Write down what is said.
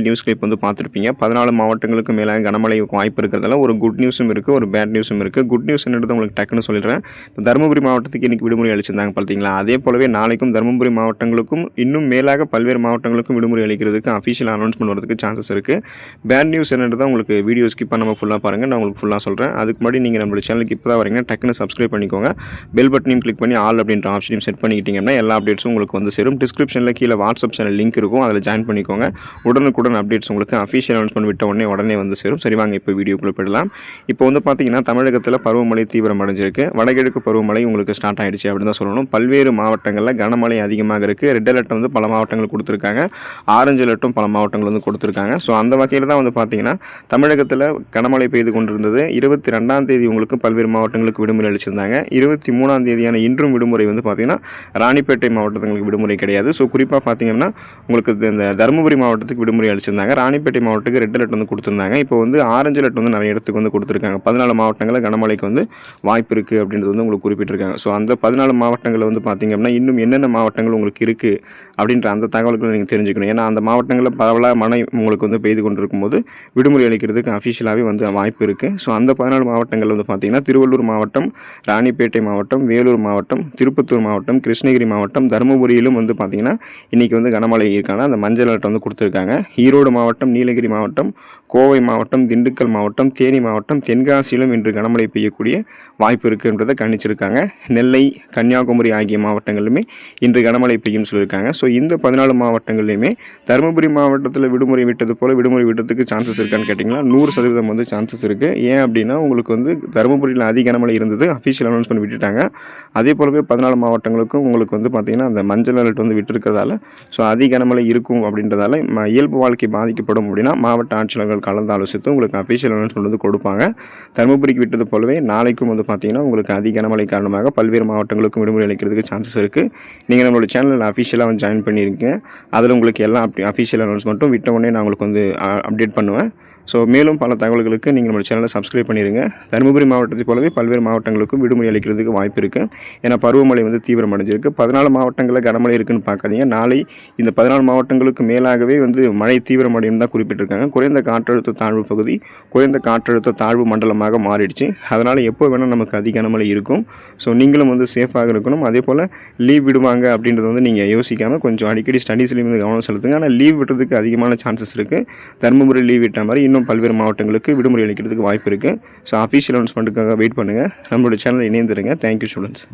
News clip வந்து பார்த்துருப்பீங்க. 14 மாவட்டங்களுக்கு மேலாக கனமழை வாய்ப்பு இருக்கிறதால ஒரு குட் நியூஸும் இருக்குது, ஒரு பேட் நியூஸும் இருக்குது. குட் நியூஸ் என்னது உங்களுக்கு டக்குன்னு சொல்லிடுறேன். இப்போ தருமபுரி மாவட்டத்துக்கு இன்றைக்கி விடுமுறை அளிச்சிருந்தாங்க பார்த்தீங்களா, அதே போலவே நாளைக்கும் தருமபுரி மாவட்டங்களுக்கும் இன்னும் மேலாக பல்வேறு மாவட்டங்களுக்கும் விடுமுறை அளிக்கிறதுக்கு அஃபிஷியல் அனௌன்ஸ்மெண்ட் வரதுக்கு சான்சஸ் இருக்குது. பேட் நியூஸ் என்னது உங்களுக்கு வீடியோ ஸ்கிப் பண்ணாமல் ஃபுல்லாக பாருங்கள், நான் உங்களுக்கு ஃபுல்லாக சொல்கிறேன். அதுக்கு முன்னாடி நீங்கள் நம்மளோட சேனலுக்கு இப்போ தான் வரீங்கன்னா டக்குன்னு சப்ஸ்கிரைப் பண்ணிக்கோங்க. பெல் பட்டனையும் கிளிக் பண்ணி ஆல் அப்படின்ற ஆப்ஷனையும் செட் பண்ணிக்கிட்டீங்கன்னா எல்லா அப்டேட்ஸும் உங்களுக்கு வந்து சேரும். டிஸ்கிரிப்ஷனில் கீழே வாட்ஸ்அப் சேனல் லிங்க் இருக்கும், அதில் ஜாயின் பண்ணிக்கோங்க. உடனுக்குடன் அப்டேட்ஸ் உங்களுக்கு அஃபிஷியல் அனௌன்ஸ்மெண்ட் விட்ட உடனே வந்து சேரும். சரி வாங்க இப்போ வீடியோக்குள்ளே போயிடலாம். இப்போ வந்து பார்த்தீங்கன்னா தமிழகத்தில் பருவமழை தீவிரம் அடைஞ்சிருக்கு. வடகிழக்கு பருவமழை உங்களுக்கு ஸ்டார்ட் ஆகிடுச்சு அப்படின்னு தான் சொல்லணும். பல்வேறு மாவட்டங்களில் கனமழை அதிகமாக இருக்குது. ரெட் அலர்ட் வந்து பல மாவட்டங்கள் கொடுத்துருக்காங்க, ஆரஞ்சு அலர்ட்டும் பல மாவட்டங்கள் வந்து கொடுத்துருக்காங்க. ஸோ அந்த வகையில் தான் வந்து பார்த்தீங்கன்னா தமிழகத்தில் கனமழை பெய்து கொண்டிருந்தது. 22ஆம் தேதி உங்களுக்கு பல்வேறு மாவட்டங்களுக்கு விடுமுறை அளிச்சிருந்தாங்க. 23ஆம் தேதியான இன்றும் விடுமுறை வந்து பார்த்தீங்கன்னா ராணிப்பேட்டை மாவட்டங்களுக்கு விடுமுறை கிடையாது. ஸோ குறிப்பாக பார்த்தீங்கன்னா உங்களுக்கு இந்த தருமபுரி மாவட்டத்துக்கு விடுமுறை அளிச்சிருந்தாங்க. ராணிப்பேட்டை மாவட்டத்துக்கு ரெட் அலர்ட் வந்து கொடுத்துருந்தாங்க. இப்போ வந்து ஆரஞ்சு அலர்ட் வந்து நிறைய இடத்துக்கு வந்து கொடுத்துருக்காங்க. 14 மாவட்டங்களில் கனமழைக்கு வந்து வாய்ப்பு இருக்குது அப்படின்றது வந்து உங்களுக்கு குறிப்பிட்டிருக்காங்க. ஸோ அந்த 14 மாவட்டங்களில் வந்து பார்த்திங்க அப்படின்னா இன்னும் என்னென்ன மாவட்டங்கள் உங்களுக்கு இருக்குது அப்படின்ற அந்த தகவல்களை நீங்கள் தெரிஞ்சுக்கணும். ஏன்னா அந்த மாவட்டங்களில் பரவலாக மழை உங்களுக்கு வந்து பெய்து கொண்டிருக்கும் போது விடுமுறை அளிக்கிறதுக்கு அஃபிஷியலாகவே வந்து வாய்ப்பு இருக்குது. ஸோ அந்த 14 மாவட்டங்கள் வந்து பார்த்திங்கன்னா திருவள்ளூர் மாவட்டம், ராணிப்பேட்டை மாவட்டம், வேலூர் மாவட்டம், திருப்பத்தூர் மாவட்டம், கிருஷ்ணகிரி மாவட்டம், தருமபுரியிலும் வந்து பார்த்திங்கன்னா இன்றைக்கி வந்து கனமழை இருக்கான அந்த மஞ்சள் அலர்ட் வந்து கொடுத்துருக்காங்க. ஈரோடு மாவட்டம், நீலகிரி மாவட்டம், கோவை மாவட்டம், திண்டுக்கல் மாவட்டம், தேனி மாவட்டம், தென்காசியிலும் இன்று கனமழை பெய்யக்கூடிய வாய்ப்பு இருக்குன்றதை கணிச்சிருக்காங்க. நெல்லை, கன்னியாகுமரி ஆகிய மாவட்டங்களிலுமே இன்று கனமழை பெய்யும் சொல்லியிருக்காங்க. ஸோ இந்த 14 மாவட்டங்கள்லையுமே தருமபுரி மாவட்டத்தில் விடுமுறை விட்டது போல் விடுமுறை விட்டதுக்கு சான்சஸ் இருக்கான்னு கேட்டிங்கன்னா 100% வந்து சான்சஸ் இருக்குது. ஏன் அப்படின்னா உங்களுக்கு வந்து தருமபுரியில் அதிக கனமழை இருந்தது, அஃபிஷியல் அனௌன்ஸ் பண்ணி விட்டுட்டாங்க. அதே போலவே 14 மாவட்டங்களுக்கும் உங்களுக்கு வந்து பார்த்திங்கன்னா அந்த மஞ்சள் அலர்ட் வந்து விட்டுருக்கிறதால ஸோ அதிக கனமழை இருக்கும் அப்படின்றதால இயல்பு வாழ்க்கை பாதிக்கப்படும் அப்படின்னா மாவட்ட ஆட்சியாளர்கள் கலந்து ஆலோசித்து உங்களுக்கு அஃபிஷியல் அனௌன்ஸ்மெண்ட் வந்து கொடுப்பாங்க. தருமபுரிக்கு விட்டது போலவே நாளைக்கும் வந்து பார்த்தீங்கன்னா உங்களுக்கு அதிக கனமழை காரணமாக பல்வேறு மாவட்டங்களுக்கும் விடுமுறை அளிக்கிறதுக்கு சான்சஸ் இருக்குது. நீங்கள் நம்மளோட சேனலில் அஃபிஷியலாக வந்து ஜாயின் பண்ணியிருக்கீங்க. அதில் உங்களுக்கு எல்லா அஃபிஷியல் அனௌன்ஸ்மெண்ட்டும் விட்ட உடனே நான் உங்களுக்கு வந்து அப்டேட் பண்ணுவேன். ஸோ மேலும் பல தகவல்களுக்கு நீங்கள் நம்ம சேனலை சப்ஸ்கிரைப் பண்ணிடுங்க. தருமபுரி மாவட்டத்தை போலவே பல்வேறு மாவட்டங்களுக்கும் விடுமுறை அளிக்கிறதுக்கு வாய்ப்பு இருக்குது. ஏன்னா பருவமழை வந்து தீவிரம் அடைஞ்சிருக்கு. 14 மாவட்டங்களில் கனமழை இருக்குன்னு பார்க்காதீங்க. நாளை இந்த 14 மாவட்டங்களுக்கு மேலாகவே வந்து மழை தீவிரமடையும் தான் குறிப்பிட்டிருக்காங்க. குறைந்த காற்றழுத்த தாழ்வு பகுதி குறைந்த காற்றழுத்த தாழ்வு மண்டலமாக மாறிடுச்சு. அதனால் எப்போ வேணால் நமக்கு அதிக கனமழை இருக்கும். ஸோ நீங்களும் வந்து சேஃபாக இருக்கணும். அதே போல் லீவ் விடுவாங்க அப்படின்றது வந்து நீங்கள் யோசிக்காமல் கொஞ்சம் அடிக்கடி ஸ்டடீஸ்லேயும் வந்து கவனம் செலுத்துங்க. ஆனால் லீவ் விடுறதுக்கு அதிகமான சான்சஸ் இருக்குது. தருமபுரி லீவ் விட்ட மாதிரி இன்னும் பல்வேறு மாவட்டங்களுக்கு விடுமுறை அளிக்கிறதுக்கு வாய்ப்பு இருக்குது. ஸோ அஃபிஷியல் அனௌன்ஸ்மெண்ட்டுக்காக வெயிட் பண்ணுங்கள். நம்மளோட சேனல் இணைந்திருங்க. Thank you students.